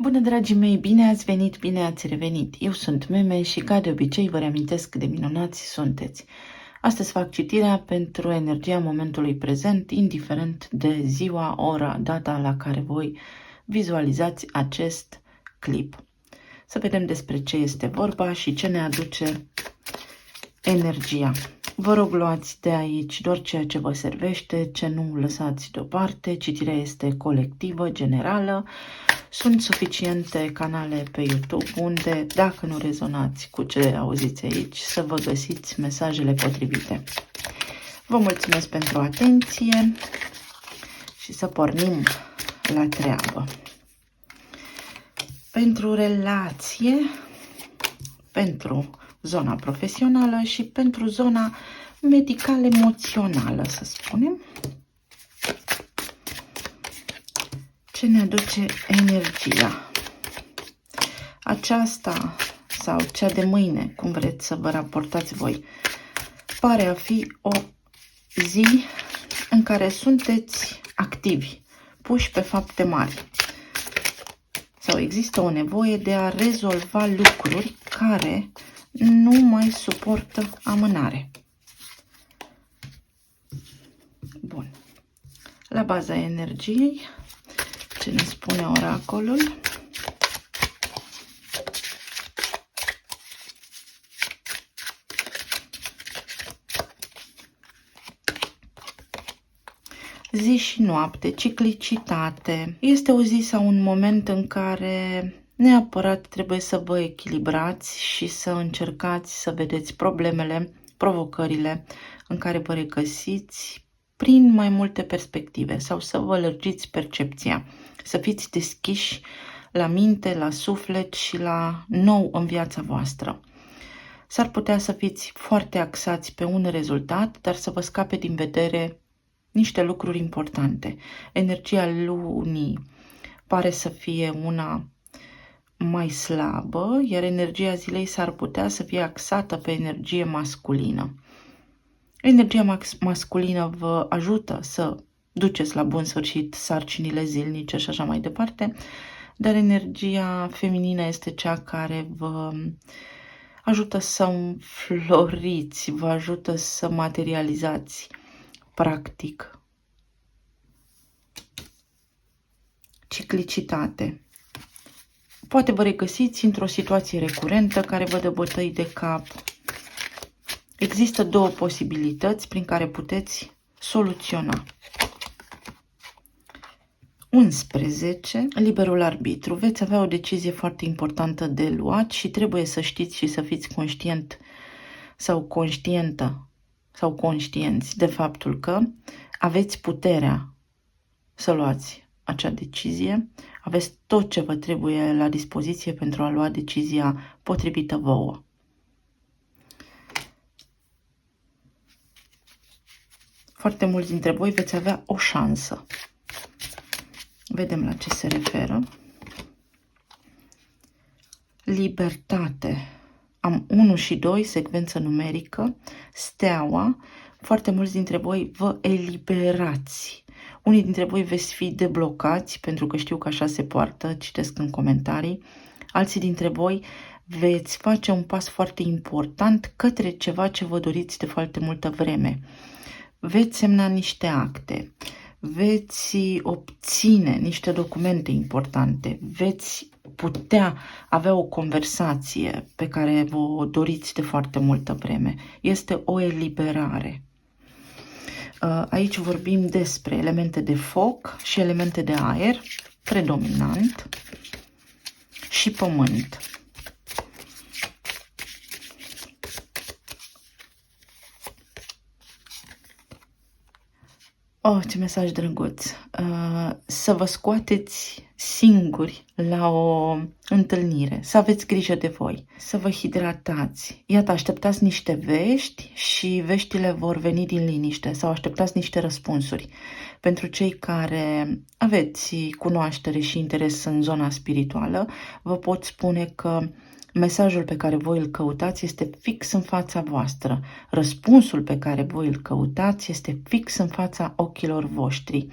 Bună, dragii mei, bine ați venit, bine ați revenit. Eu sunt Meme și ca de obicei vă reamintesc cât de minunați sunteți. Astăzi fac citirea pentru energia momentului prezent, indiferent de ziua, ora, data la care voi vizualizați acest clip. Să vedem despre ce este vorba și ce ne aduce energia. Vă rog, luați de aici doar ceea ce vă servește, ce nu lăsați deoparte. Citirea este colectivă, generală. Sunt suficiente canale pe YouTube unde, dacă nu rezonați cu ce auziți aici, să vă găsiți mesajele potrivite. Vă mulțumesc pentru atenție și să pornim la treabă. Pentru relație, pentru zona profesională și pentru zona medical-emoțională, să spunem. Ce ne aduce energia? Aceasta sau cea de mâine, cum vreți să vă raportați voi, pare a fi o zi în care sunteți activi, puși pe fapte mari. Sau există o nevoie de a rezolva lucruri care nu mai suportă amânare. Bun. La baza energiei, ce ne spune oracolul? Zi și noapte, ciclicitate. Este o zi sau un moment în care neapărat trebuie să vă echilibrați și să încercați să vedeți problemele, provocările în care vă regăsiți prin mai multe perspective sau să vă lărgiți percepția, să fiți deschiși la minte, la suflet și la nou în viața voastră. S-ar putea să fiți foarte axați pe un rezultat, dar să vă scape din vedere niște lucruri importante. Energia lunii pare să fie una mai slabă, iar energia zilei s-ar putea să fie axată pe energie masculină. Energia masculină vă ajută să duceți la bun sfârșit sarcinile zilnice și așa mai departe, dar energia feminină este cea care vă ajută să înfloriți, vă ajută să materializați practic. Ciclicitate. Poate vă regăsiți într-o situație recurentă care vă dă bătăi de cap. Există două posibilități prin care puteți soluționa. 11. Liberul arbitru. Veți avea o decizie foarte importantă de luat și trebuie să știți și să fiți conștient sau conștientă sau conștienți de faptul că aveți puterea să luați acea decizie, aveți tot ce vă trebuie la dispoziție pentru a lua decizia potrivită vouă. Foarte mulți dintre voi veți avea o șansă. Vedem la ce se referă. Libertate. Am 1 și 2, secvență numerică, steaua. Foarte mulți dintre voi vă eliberați. Unii dintre voi veți fi deblocați, pentru că știu că așa se poartă, citesc în comentarii. Alții dintre voi veți face un pas foarte important către ceva ce vă doriți de foarte multă vreme. Veți semna niște acte, veți obține niște documente importante, veți putea avea o conversație pe care vă doriți de foarte multă vreme. Este o eliberare. Aici vorbim despre elemente de foc și elemente de aer, predominant, și pământ. Oh, ce mesaj drăguț! Să vă scoateți singuri la o întâlnire, să aveți grijă de voi, să vă hidratați. Iată, așteptați niște vești și veștile vor veni din liniște sau așteptați niște răspunsuri. Pentru cei care aveți cunoaștere și interes în zona spirituală, vă pot spune că mesajul pe care voi îl căutați este fix în fața voastră. Răspunsul pe care voi îl căutați este fix în fața ochilor voștri.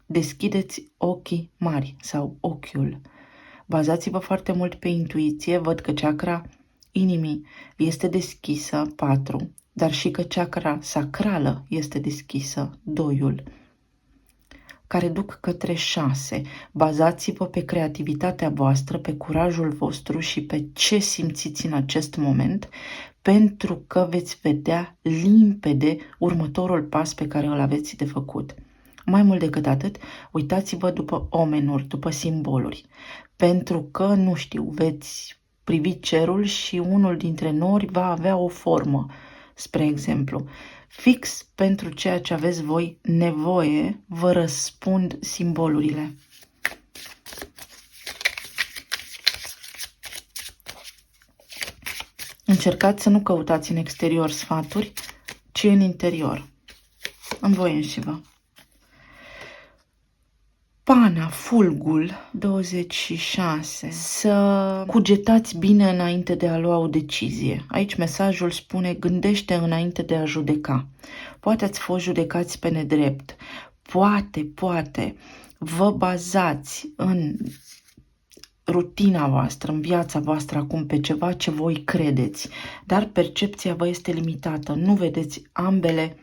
Deschideți ochii mari sau ochiul. Bazați-vă foarte mult pe intuiție. Văd că chakra inimii este deschisă, 4, dar și că chakra sacrală este deschisă, 2, care duc către 6. Bazați-vă pe creativitatea voastră, pe curajul vostru și pe ce simțiți în acest moment, pentru că veți vedea limpede următorul pas pe care îl aveți de făcut. Mai mult decât atât, uitați-vă după omenuri, după simboluri, pentru că, nu știu, veți privi cerul și unul dintre nori va avea o formă, spre exemplu. Fix pentru ceea ce aveți voi nevoie, vă răspund simbolurile. Încercați să nu căutați în exterior sfaturi, ci în interior, în voi înșivă. Pana, fulgul, 26. Să cugetați bine înainte de a lua o decizie. Aici mesajul spune: gândește înainte de a judeca. Poate ați fost judecați pe nedrept. Poate vă bazați în rutina voastră, în viața voastră acum pe ceva ce voi credeți, dar percepția vă este limitată. Nu vedeți ambele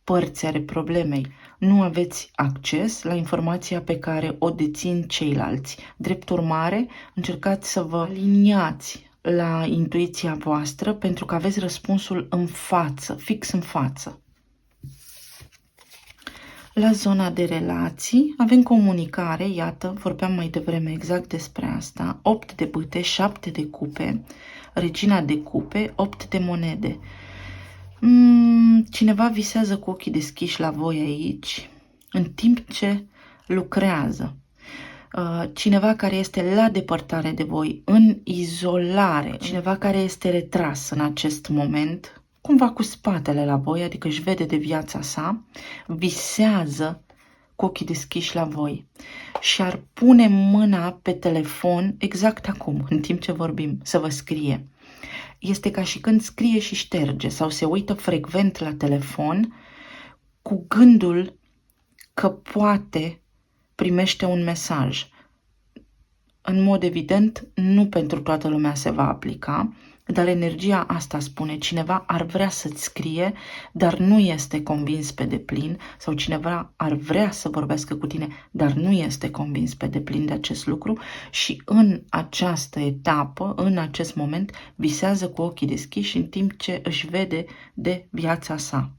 părți ale problemei. Nu aveți acces la informația pe care o dețin ceilalți. Drept urmare, încercați să vă aliniați la intuiția voastră pentru că aveți răspunsul în față, fix în față. La zona de relații avem comunicare, iată, vorbeam mai devreme exact despre asta, 8 de bâte, 7 de cupe, regina de cupe, 8 de monede. Cineva visează cu ochii deschiși la voi aici, în timp ce lucrează. Cineva care este la depărtare de voi, în izolare, cineva care este retras în acest moment, cumva cu spatele la voi, adică își vede de viața sa, visează cu ochii deschiși la voi și ar pune mâna pe telefon exact acum, în timp ce vorbim, să vă scrie. Este ca și când scrie și șterge sau se uită frecvent la telefon cu gândul că poate primește un mesaj. În mod evident, nu pentru toată lumea se va aplica, dar energia asta spune: cineva ar vrea să-ți scrie, dar nu este convins pe deplin, sau cineva ar vrea să vorbească cu tine, dar nu este convins pe deplin de acest lucru și în această etapă, în acest moment, visează cu ochii deschiși în timp ce își vede de viața sa.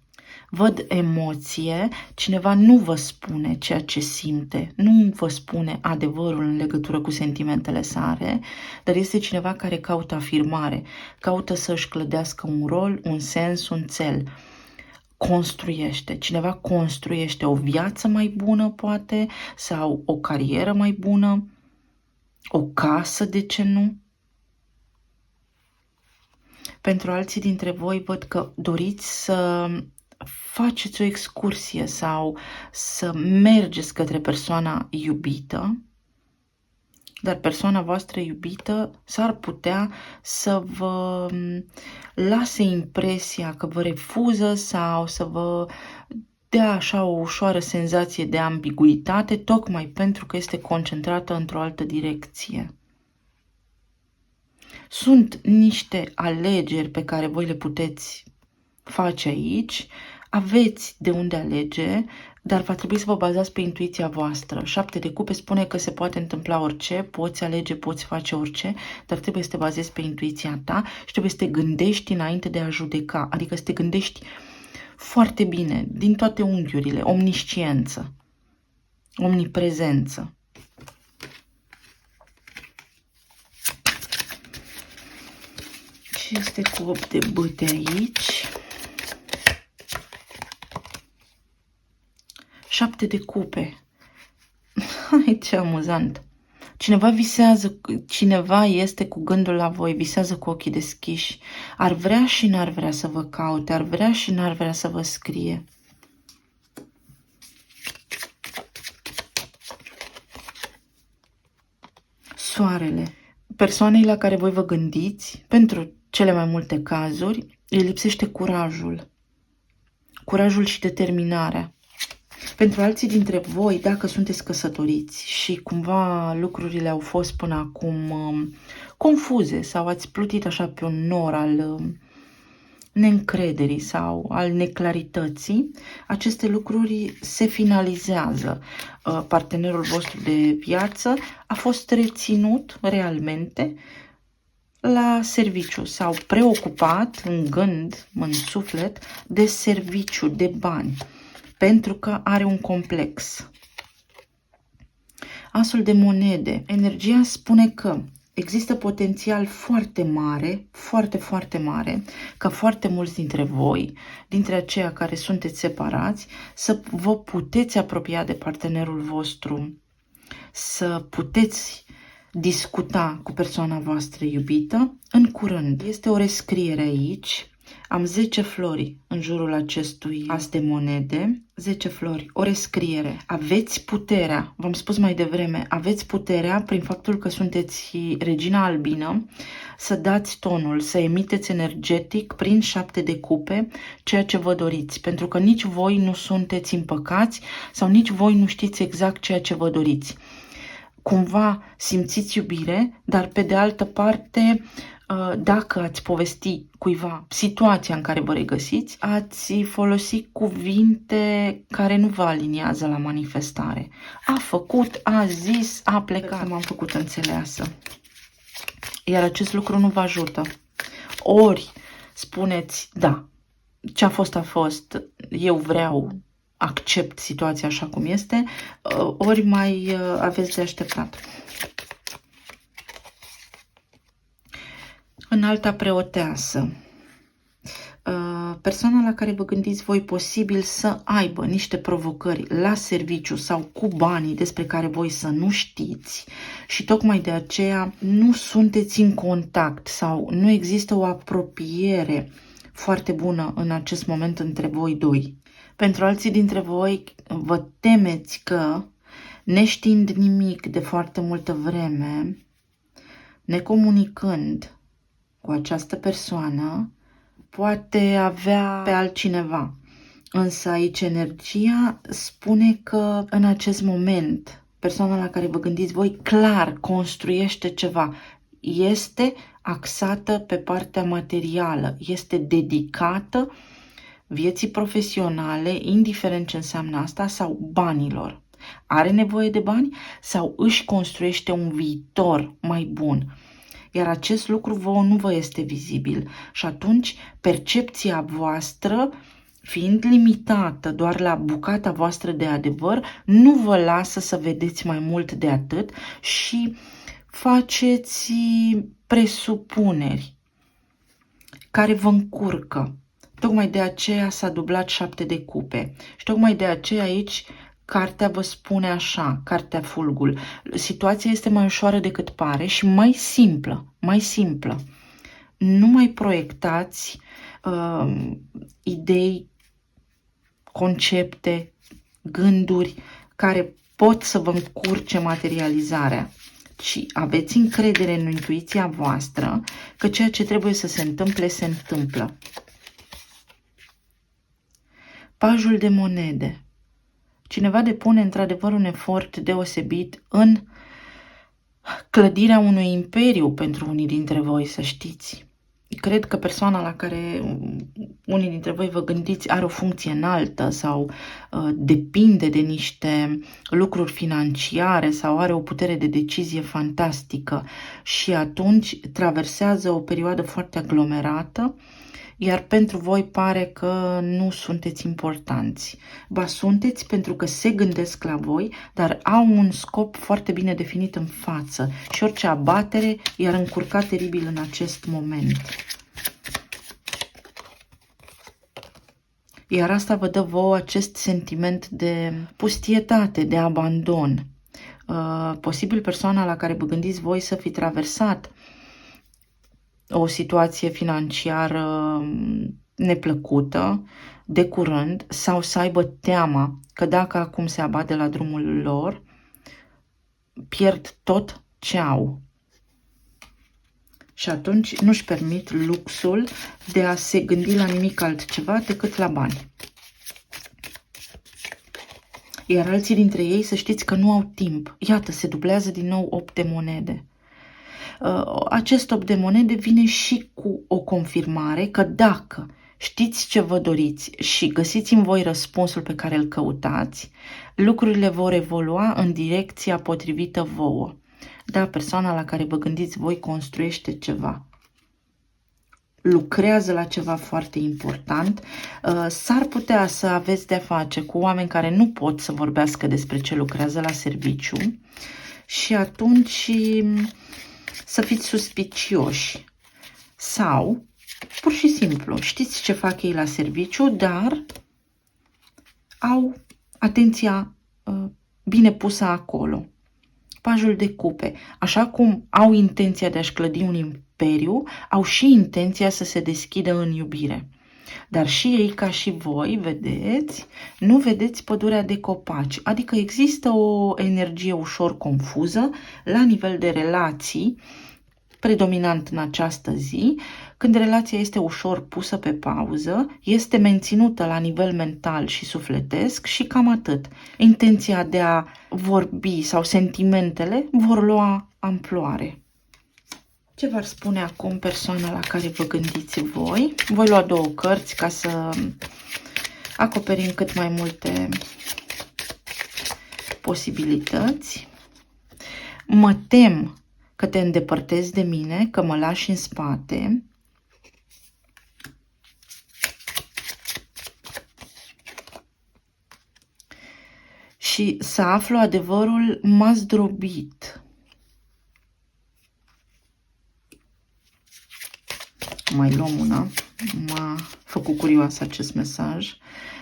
Văd emoție, cineva nu vă spune ceea ce simte, nu vă spune adevărul în legătură cu sentimentele sale, dar este cineva care caută afirmare, caută să-și clădească un rol, un sens, un cel. Construiește, cineva construiește o viață mai bună, poate, sau o carieră mai bună, o casă, de ce nu? Pentru alții dintre voi văd că doriți să faceți o excursie sau să mergeți către persoana iubită, dar persoana voastră iubită s-ar putea să vă lase impresia că vă refuză sau să vă dea așa o ușoară senzație de ambiguitate, tocmai pentru că este concentrată într-o altă direcție. Sunt niște alegeri pe care voi le puteți face aici, aveți de unde alege, dar va trebui să vă bazați pe intuiția voastră. 7 de cupe spune că se poate întâmpla orice, poți alege, poți face orice, dar trebuie să te bazezi pe intuiția ta și trebuie să te gândești înainte de a judeca, adică să te gândești foarte bine, din toate unghiurile, omnisciență, omniprezență. Ce este cu 8 de bâte aici? 7 de cupe. Hai, ce amuzant. Cineva visează, cineva este cu gândul la voi, visează cu ochii deschiși. Ar vrea și n-ar vrea să vă caute, ar vrea și n-ar vrea să vă scrie. Soarele. Persoanei la care voi vă gândiți, pentru cele mai multe cazuri, îi lipsește curajul. Curajul și determinarea. Pentru alții dintre voi, dacă sunteți căsătoriți și cumva lucrurile au fost până acum confuze sau ați plutit așa pe un nor al neîncrederii sau al neclarității, aceste lucruri se finalizează. Partenerul vostru de viață a fost reținut realmente la serviciu sau preocupat în gând, în suflet, de serviciu, de bani, pentru că are un complex. Asul de monede. Energia spune că există potențial foarte mare, foarte mare, ca foarte mulți dintre voi, dintre aceia care sunteți separați, să vă puteți apropia de partenerul vostru, să puteți discuta cu persoana voastră iubită în curând. Este o rescriere aici. Am 10 flori în jurul acestui as de monede, 10 flori, o rescriere. Aveți puterea, v-am spus mai devreme, aveți puterea prin faptul că sunteți regina albină să dați tonul, să emiteți energetic prin 7 de cupe ceea ce vă doriți, pentru că nici voi nu sunteți împăcați sau nici voi nu știți exact ceea ce vă doriți. Cumva simțiți iubire, dar pe de altă parte, dacă ați povesti cuiva situația în care vă regăsiți, ați folosi cuvinte care nu vă aliniază la manifestare. A făcut, a zis, a plecat. M-am făcut înțeleasă. Iar acest lucru nu vă ajută. Ori spuneți, da, ce a fost, eu vreau, accept situația așa cum este, ori mai aveți de așteptat. Înalta preoteasă. Persoana la care vă gândiți voi posibil să aibă niște provocări la serviciu sau cu banii despre care voi să nu știți și tocmai de aceea nu sunteți în contact sau nu există o apropiere foarte bună în acest moment între voi doi. Pentru alții dintre voi vă temeți că, neștiind nimic de foarte multă vreme, necomunicând cu această persoană, poate avea pe altcineva. Însă aici energia spune că în acest moment persoana la care vă gândiți voi clar construiește ceva. Este axată pe partea materială, este dedicată vieții profesionale, indiferent ce înseamnă asta, sau banilor. Are nevoie de bani sau își construiește un viitor mai bun. Iar acest lucru vouă nu vă este vizibil și atunci percepția voastră, fiind limitată doar la bucata voastră de adevăr, nu vă lasă să vedeți mai mult de atât și faceți presupuneri care vă încurcă. Tocmai de aceea s-a dublat 7 de cupe și tocmai de aceea aici cartea vă spune așa, cartea Fulgul. Situația este mai ușoară decât pare și mai simplă. Nu mai proiectați idei, concepte, gânduri care pot să vă încurce materializarea, ci aveți încredere în intuiția voastră că ceea ce trebuie să se întâmple, se întâmplă. Pajul de monede. Cineva depune într-adevăr un efort deosebit în clădirea unui imperiu pentru unii dintre voi, să știți. Cred că persoana la care unii dintre voi vă gândiți are o funcție înaltă sau depinde de niște lucruri financiare sau are o putere de decizie fantastică și atunci traversează o perioadă foarte aglomerată, iar pentru voi pare că nu sunteți importanți. Ba sunteți pentru că se gândesc la voi, dar au un scop foarte bine definit în față și orice abatere i-ar încurca teribil în acest moment. Iar asta vă dă vouă acest sentiment de pustietate, de abandon. Posibil persoana la care vă gândiți voi să fi traversat o situație financiară neplăcută de curând sau să aibă teama că dacă acum se abat de la drumul lor, pierd tot ce au. Și atunci nu-și permit luxul de a se gândi la nimic altceva decât la bani. Iar alții dintre ei să știți că nu au timp. Iată, se dublează din nou 8 de monede. Acest 8 de monede vine și cu o confirmare că dacă știți ce vă doriți și găsiți în voi răspunsul pe care îl căutați, lucrurile vor evolua în direcția potrivită vouă. Da, persoana la care vă gândiți voi construiește ceva, lucrează la ceva foarte important. S-ar putea să aveți de-a face cu oameni care nu pot să vorbească despre ce lucrează la serviciu și atunci să fiți suspicioși. Sau, pur și simplu, știți ce fac ei la serviciu, dar au atenția bine pusă acolo. Pajul de cupe. Așa cum au intenția de a-și clădi un imperiu, au și intenția să se deschidă în iubire. Dar și ei, ca și voi, vedeți, nu vedeți pădurea de copaci. Adică există o energie ușor confuză la nivel de relații, predominant în această zi, când relația este ușor pusă pe pauză, este menținută la nivel mental și sufletesc și cam atât. Intenția de a vorbi sau sentimentele vor lua amploare. Ce v-ar spune acum persoana la care vă gândiți voi? Voi lua 2 cărți ca să acoperim cât mai multe posibilități. Mă tem că te îndepărtezi de mine, că mă lași în spate. Și să aflu adevărul m-a zdrobit. Mai luăm una. M-a făcut curioasă acest mesaj.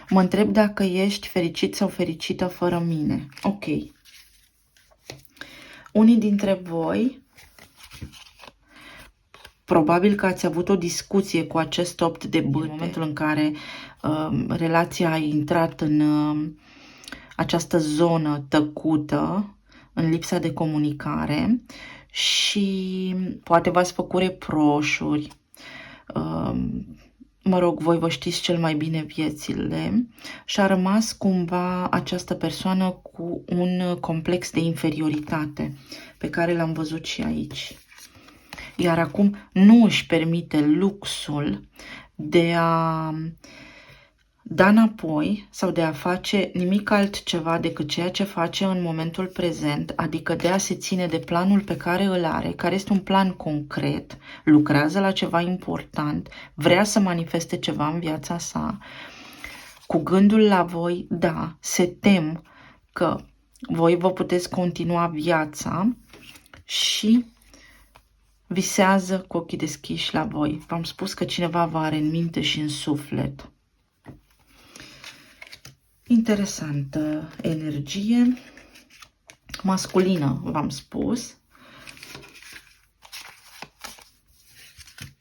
Mă întreb dacă ești fericit sau fericită fără mine. Ok. Unii dintre voi probabil că ați avut o discuție cu acest 8 de bâte, în momentul în care relația a intrat în această zonă tăcută, în lipsa de comunicare și poate v-ați făcut reproșuri. Mă rog, voi vă știți cel mai bine viețile și a rămas cumva această persoană cu un complex de inferioritate pe care l-am văzut și aici. Iar acum nu își permite luxul de a da înapoi sau de a face nimic altceva decât ceea ce face în momentul prezent, adică de a se ține de planul pe care îl are, care este un plan concret, lucrează la ceva important, vrea să manifeste ceva în viața sa, cu gândul la voi, da, se tem că voi vă puteți continua viața și visează cu ochii deschiși la voi. V-am spus că cineva vă are în minte și în suflet. Interesantă energie masculină, v-am spus.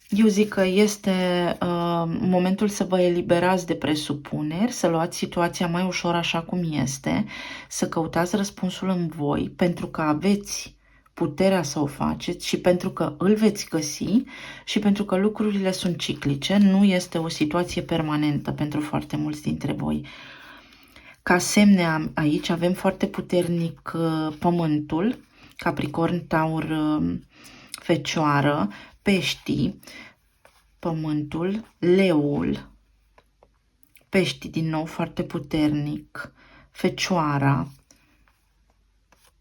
Eu zic că este momentul să vă eliberați de presupuneri, să luați situația mai ușor așa cum este, să căutați răspunsul în voi, pentru că aveți puterea să o faceți și pentru că îl veți găsi și pentru că lucrurile sunt ciclice, nu este o situație permanentă pentru foarte mulți dintre voi. Ca semne aici avem foarte puternic pământul, Capricorn, Taur, Fecioară, Peștii, pământul, leul, Peștii din nou foarte puternic, Fecioara,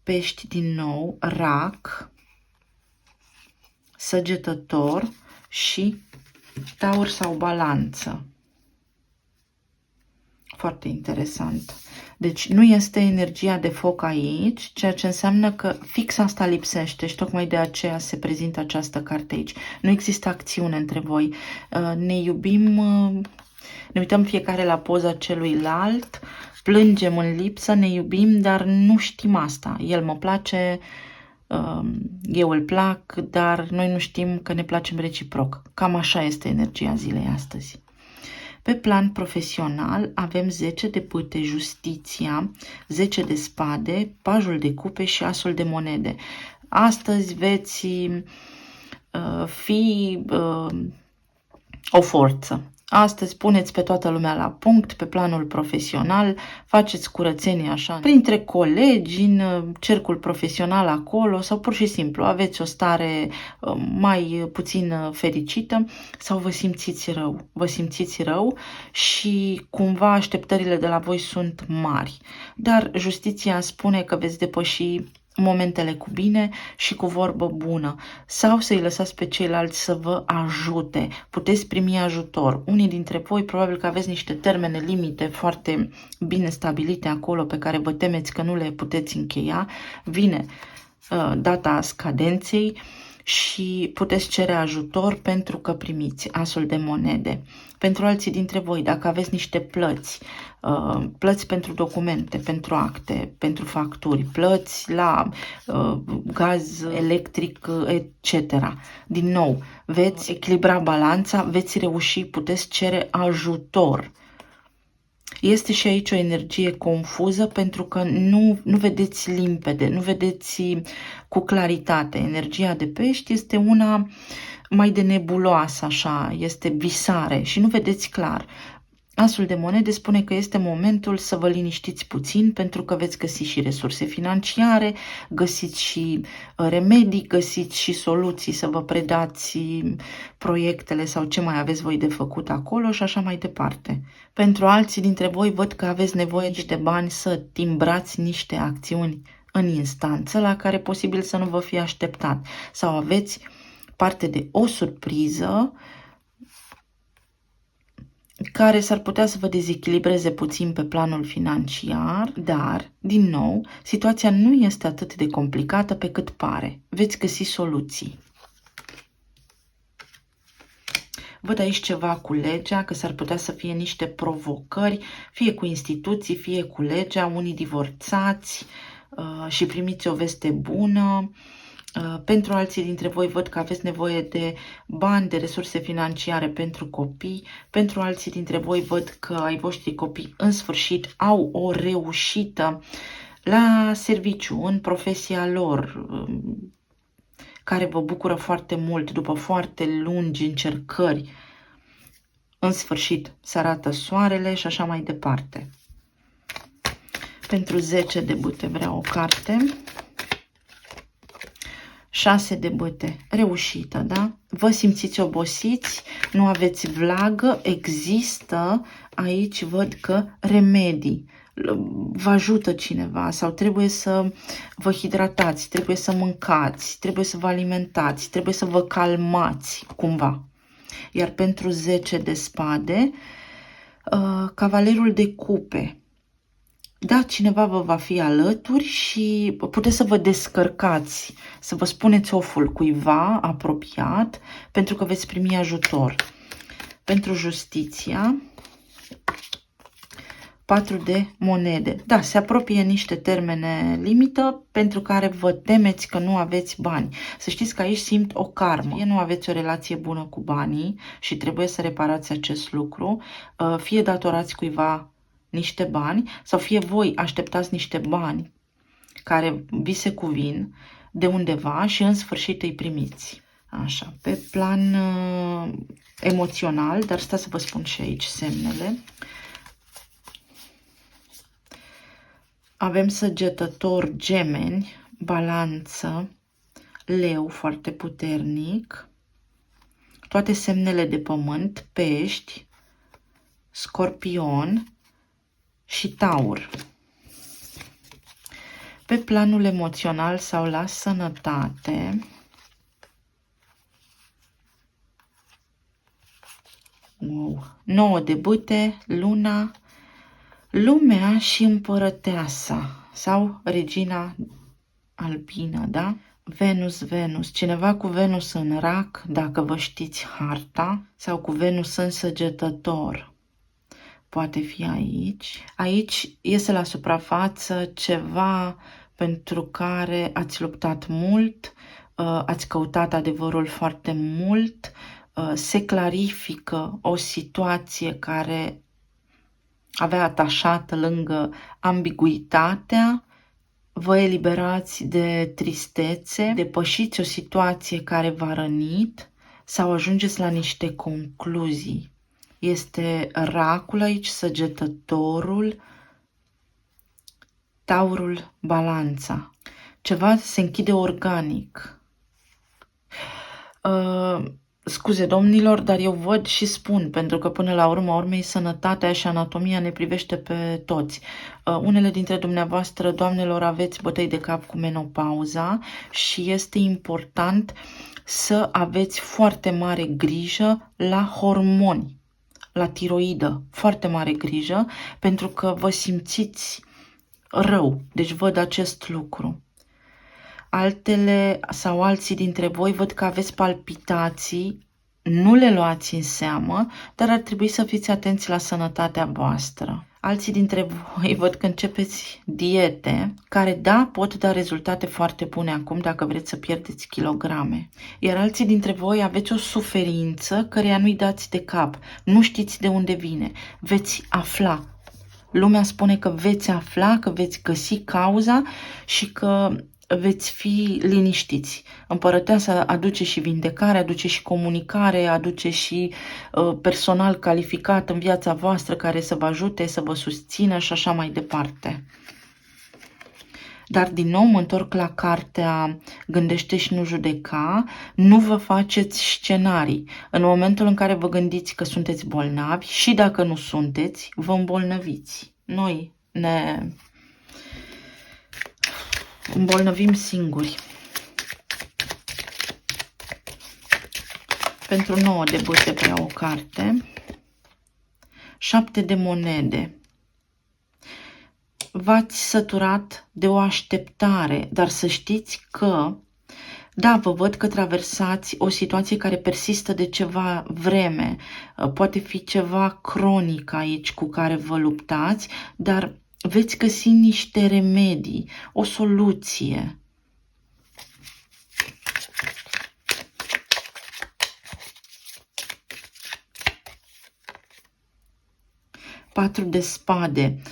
Pești din nou, Rac, Săgetător și Taur sau Balanță. Foarte interesant. Deci nu este energia de foc aici, ceea ce înseamnă că fix asta lipsește și tocmai de aceea se prezintă această carte aici. Nu există acțiune între voi. Ne iubim, ne uităm fiecare la poza celuilalt, plângem în lipsă, ne iubim, dar nu știm asta. El mă place, eu îl plac, dar noi nu știm că ne placem reciproc. Cam așa este energia zilei astăzi. Pe plan profesional avem 10 de bâte, justiția, 10 de spade, pajul de cupe și asul de monede. Astăzi veți fi o forță. Astăzi puneți pe toată lumea la punct, pe planul profesional, faceți curățenie așa, printre colegi, în cercul profesional acolo sau pur și simplu aveți o stare mai puțin fericită sau vă simțiți rău. Vă simțiți rău și cumva așteptările de la voi sunt mari. Dar justiția spune că veți depăși momentele cu bine și cu vorbă bună sau să-i lăsați pe ceilalți să vă ajute. Puteți primi ajutor. Unii dintre voi probabil că aveți niște termene limite foarte bine stabilite acolo pe care vă temeți că nu le puteți încheia. Vine data scadenței și puteți cere ajutor pentru că primiți asul de monede. Pentru alții dintre voi, dacă aveți niște plăți, plăți pentru documente, pentru acte, pentru facturi, plăți la gaz, electric, etc. Din nou, veți echilibra balanța, veți reuși, puteți cere ajutor. Este și aici o energie confuză pentru că nu vedeți limpede, nu vedeți cu claritate. Energia de pești este una mai de nebuloasă, așa, este visare și nu vedeți clar. Asul de monede spune că este momentul să vă liniștiți puțin pentru că veți găsi și resurse financiare, găsiți și remedii, găsiți și soluții să vă predați proiectele sau ce mai aveți voi de făcut acolo și așa mai departe. Pentru alții dintre voi văd că aveți nevoie de bani să timbrați niște acțiuni în instanță la care posibil să nu vă fie așteptat sau aveți parte de o surpriză care s-ar putea să vă dezechilibreze puțin pe planul financiar, dar, din nou, situația nu este atât de complicată pe cât pare. Veți găsi soluții. Văd aici ceva cu legea, că s-ar putea să fie niște provocări, fie cu instituții, fie cu legea, unii divorțați și primiți o veste bună. Pentru alții dintre voi văd că aveți nevoie de bani, de resurse financiare pentru copii. Pentru alții dintre voi văd că ai voștri copii în sfârșit au o reușită la serviciu, în profesia lor, care vă bucură foarte mult după foarte lungi încercări. În sfârșit se arată soarele și așa mai departe. Pentru 10 de bâte vreau o carte. 6 de bâte, reușită, da? Vă simțiți obosiți, nu aveți vlagă, există aici, văd că remedii. Vă ajută cineva sau trebuie să vă hidratați, trebuie să mâncați, trebuie să vă alimentați, trebuie să vă calmați cumva. Iar pentru 10 de spade, cavalerul de cupe. Da, cineva vă va fi alături și puteți să vă descărcați, să vă spuneți oful cuiva apropiat, pentru că veți primi ajutor. Pentru justiția, 4 de monede. Da, se apropie niște termene limită pentru care vă temeți că nu aveți bani. Să știți că aici simt o karmă. Fie nu aveți o relație bună cu banii și trebuie să reparați acest lucru, fie datorați cuiva niște bani sau fie voi așteptați niște bani care vi se cuvin de undeva și în sfârșit îi primiți. Așa, pe plan emoțional, dar stați să vă spun și aici semnele. Avem săgetător, gemeni, balanță, leu foarte puternic, toate semnele de pământ, pești, scorpion și taur. Pe planul emoțional sau la sănătate, wow, 9 de bâte, luna, lumea și împărăteasa sau regina albină, da? Venus, Venus, cineva cu Venus în rac, dacă vă știți harta, sau cu Venus în săgetător. Poate fi aici. Aici iese la suprafață ceva pentru care ați luptat mult, ați căutat adevărul foarte mult, se clarifică o situație care avea atașată lângă ambiguitatea, vă eliberați de tristețe, depășiți o situație care v-a rănit sau ajungeți la niște concluzii. Este Racul aici, Săgetătorul, Taurul, Balanța. Ceva se închide organic. Scuze, domnilor, dar eu văd și spun, pentru că până la urma urmei sănătatea și anatomia ne privește pe toți. Unele dintre dumneavoastră, doamnelor, aveți bătăi de cap cu menopauza și este important să aveți foarte mare grijă la hormoni, la tiroidă, foarte mare grijă, pentru că vă simțiți rău. Deci văd acest lucru. Altele sau alții dintre voi văd că aveți palpitații, nu le luați în seamă, dar ar trebui să fiți atenți la sănătatea voastră. Alții dintre voi văd că începeți diete care, da, pot da rezultate foarte bune acum dacă vreți să pierdeți kilograme. Iar alții dintre voi aveți o suferință căreia nu-i dați de cap, nu știți de unde vine, veți afla. Lumea spune că veți afla, că veți găsi cauza și că veți fi liniștiți. Împărăteasa aduce și vindecare, aduce și comunicare, aduce și personal calificat în viața voastră care să vă ajute, să vă susțină și așa mai departe. Dar din nou mă întorc la cartea Gândește și nu judeca, nu vă faceți scenarii. În momentul în care vă gândiți că sunteți bolnavi și dacă nu sunteți, vă îmbolnăviți. Noi ne îmbolnăvim singuri. Pentru 9 de bâte prea o carte. 7 de monede. V-ați săturat de o așteptare, dar să știți că, da, vă văd că traversați o situație care persistă de ceva vreme. Poate fi ceva cronic aici cu care vă luptați, dar veți găsi niște remedii, o soluție. Patru de spade.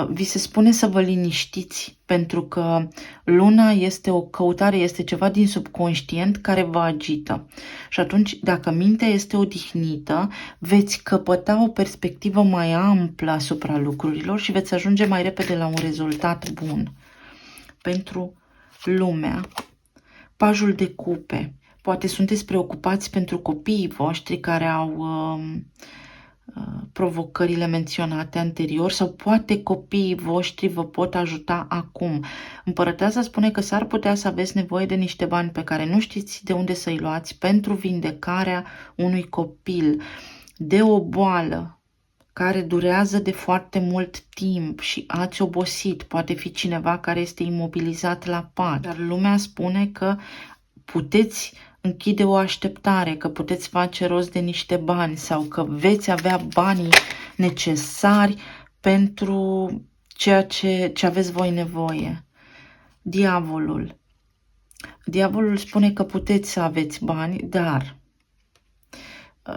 Vi se spune să vă liniștiți pentru că luna este o căutare, este ceva din subconștient care vă agită. Și atunci, dacă mintea este odihnită, veți căpăta o perspectivă mai amplă asupra lucrurilor și veți ajunge mai repede la un rezultat bun. Pentru lumea, pajul de cupe. Poate sunteți preocupați pentru copiii voștri care au provocările menționate anterior sau poate copiii voștri vă pot ajuta acum. Împărăteasa spune că s-ar putea să aveți nevoie de niște bani pe care nu știți de unde să-i luați pentru vindecarea unui copil de o boală care durează de foarte mult timp și ați obosit. Poate fi cineva care este imobilizat la pat, dar lumea spune că puteți închide o așteptare, că puteți face rost de niște bani sau că veți avea banii necesari pentru ceea ce aveți voi nevoie. Diavolul. Diavolul spune că puteți să aveți bani, dar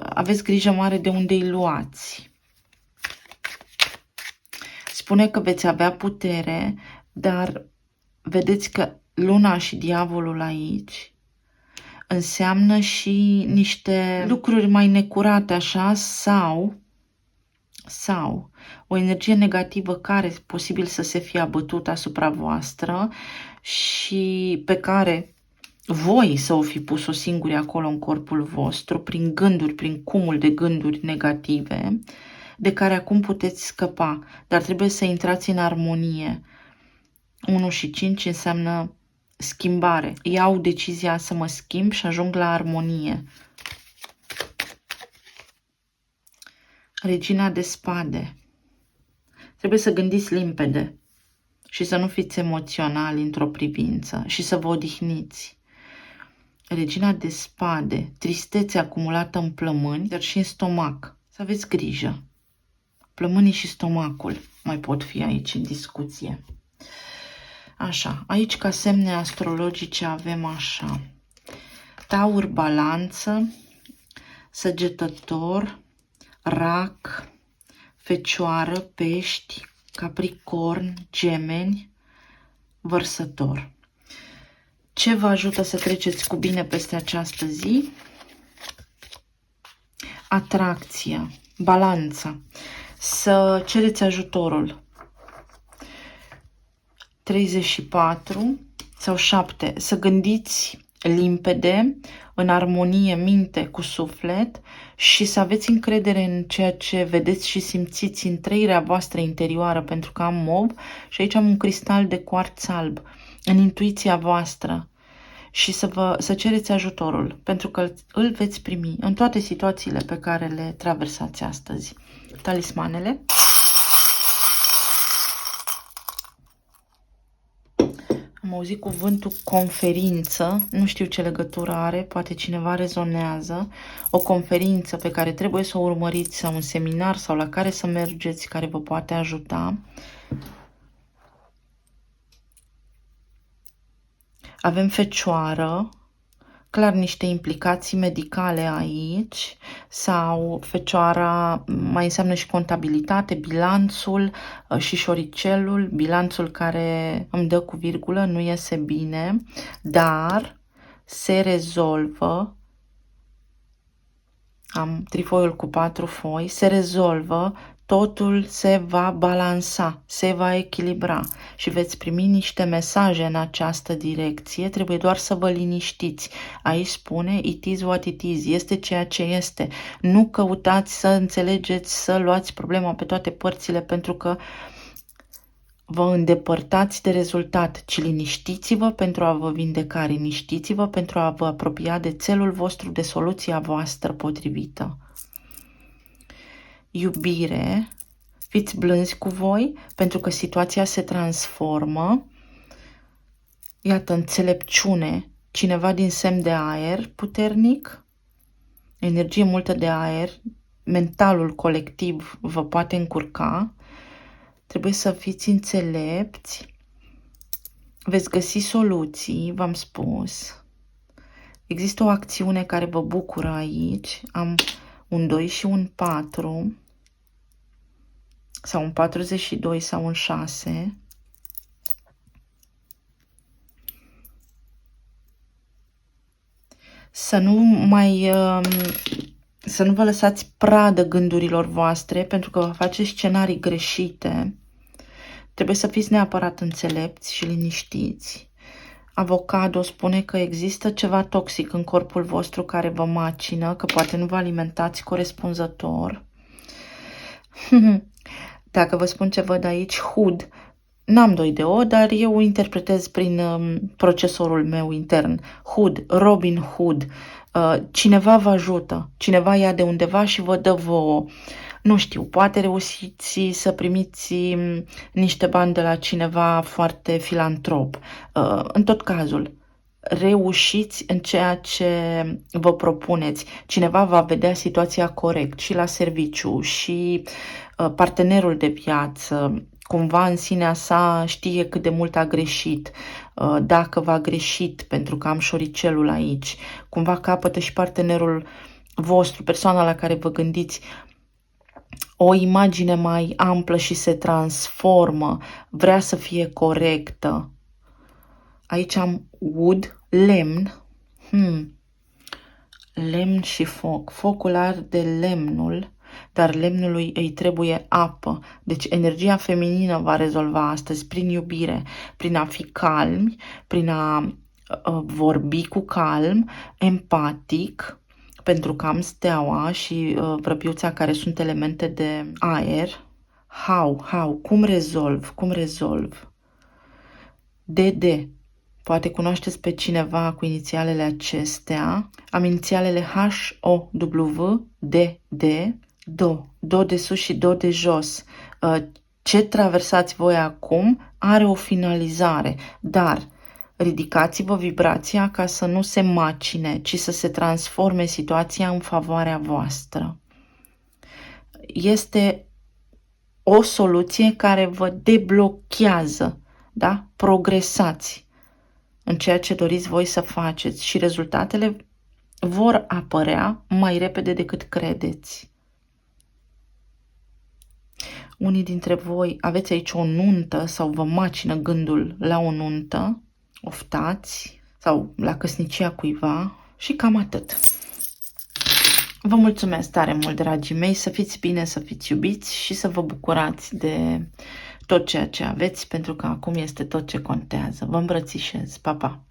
aveți grijă mare de unde îi luați. Spune că veți avea putere, dar vedeți că luna și diavolul aici înseamnă și niște lucruri mai necurate așa sau o energie negativă care posibil să se fie abătut asupra voastră și pe care voi să o fi pus-o singuri acolo în corpul vostru, prin gânduri, prin cumul de gânduri negative, de care acum puteți scăpa, dar trebuie să intrați în armonie. 1 și 5 înseamnă schimbare. Iau decizia să mă schimb și ajung la armonie. Regina de spade. Trebuie să gândiți limpede și să nu fiți emoționali într-o privință și să vă odihniți. Regina de spade. Tristețe acumulată în plămâni, dar și în stomac. Să aveți grijă. Plămânii și stomacul mai pot fi aici în discuție. Așa, aici ca semne astrologice avem așa: Taur, Balanță, Săgetător, Rac, Fecioară, Pești, Capricorn, Gemeni, Vărsător. Ce vă ajută să treceți cu bine peste această zi? Atracția. Balanța. Să cereți ajutorul. 34 sau 7. Să gândiți limpede, în armonie minte cu suflet și să aveți încredere în ceea ce vedeți și simțiți în trăirea voastră interioară, pentru că am mov și aici am un cristal de cuarț alb, în intuiția voastră, și să cereți ajutorul, pentru că îl veți primi în toate situațiile pe care le traversați astăzi. Talismanele. Am auzit cuvântul conferință, nu știu ce legătură are, poate cineva rezonează. O conferință pe care trebuie să o urmăriți sau un seminar sau la care să mergeți, care vă poate ajuta. Avem Fecioară, clar niște implicații medicale aici, sau Fecioara mai înseamnă și contabilitate, bilanțul și șoricelul, bilanțul care îmi dă cu virgulă, nu iese bine, dar se rezolvă. Am trifoiul cu 4 foi, se rezolvă, totul se va balansa, se va echilibra și veți primi niște mesaje în această direcție, trebuie doar să vă liniștiți. Aici spune it is what it is, este ceea ce este. Nu căutați să înțelegeți, să luați problema pe toate părțile, pentru că vă îndepărtați de rezultat, ci liniștiți-vă pentru a vă vindeca, liniștiți-vă pentru a vă apropia de țelul vostru, de soluția voastră potrivită. Iubire, fiți blânzi cu voi, pentru că situația se transformă. Iată, înțelepciune, cineva din semn de aer puternic, energie multă de aer, mentalul colectiv vă poate încurca. Trebuie să fiți înțelepți, veți găsi soluții, v-am spus. Există o acțiune care vă bucură aici. Am un 2 și un 4, sau un 42 sau un 6. Să nu vă lăsați pradă gândurilor voastre, pentru că vă faceți scenarii greșite. Trebuie să fiți neapărat înțelepți și liniștiți. Avocado spune că există ceva toxic în corpul vostru care vă macină, că poate nu vă alimentați corespunzător. Dacă vă spun ce văd aici, Hood, n-am 2 de O, dar eu interpretez prin procesorul meu intern. Hood, Robin Hood, cineva vă ajută, cineva ia de undeva și vă dă vouă. Nu știu, poate reușiți să primiți niște bani de la cineva foarte filantrop. În tot cazul, reușiți în ceea ce vă propuneți. Cineva va vedea situația corect și la serviciu și partenerul de viață, cumva în sinea sa știe cât de mult a greșit, dacă v-a greșit, pentru că am șoricelul aici, cumva capătă și partenerul vostru, persoana la care vă gândiți, o imagine mai amplă și se transformă, vrea să fie corectă. Aici am wood, lemn, lemn și foc. Focul arde lemnul, dar lemnului îi trebuie apă. Deci energia feminină va rezolva astăzi prin iubire, prin a fi calmi, prin a vorbi cu calm, empatic, pentru că am steaua și vrăbiuța care sunt elemente de aer. How, cum rezolv? DD. Poate cunoașteți pe cineva cu inițialele acestea. Am inițialele HOW, DD, Do de sus și Do de jos. Ce traversați voi acum are o finalizare, dar ridicați-vă vibrația ca să nu se macine, ci să se transforme situația în favoarea voastră. Este o soluție care vă deblochează, da? Progresați în ceea ce doriți voi să faceți și rezultatele vor apărea mai repede decât credeți. Unii dintre voi aveți aici o nuntă sau vă macină gândul la o nuntă, oftați, sau la căsnicia cuiva și cam atât. Vă mulțumesc tare mult, dragii mei, să fiți bine, să fiți iubiți și să vă bucurați de tot ceea ce aveți, pentru că acum este tot ce contează. Vă îmbrățișez. Pa, pa!